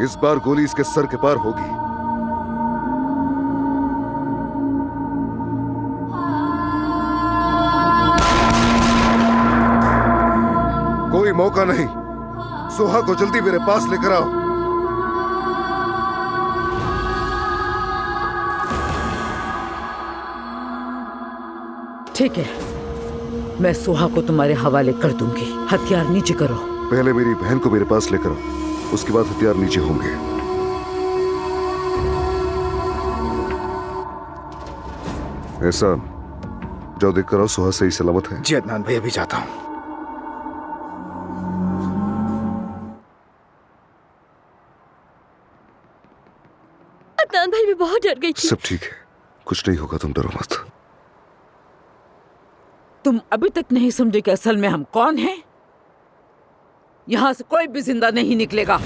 इस बार गोली इसके सर के पार होगी। कोई मौका नहीं, सोहा को जल्दी मेरे पास लेकर आओ। ठीक है, मैं सोहा को तुम्हारे हवाले कर दूंगी। हथियार नीचे करो। पहले मेरी बहन को मेरे पास लेकर आओ, उसके बाद हथियार नीचे होंगे। एहसान, जाओ देख कर आओ सोहा सही सलामत है। जी अदनान भाई, अभी जाता हूँ। अदनान भाई, मैं बहुत डर गई थी। सब ठीक है, कुछ नहीं होगा, तुम डरो मत। तुम अभी तक नहीं समझे कि असल में हम कौन हैं? यहां से कोई भी जिंदा नहीं निकलेगा।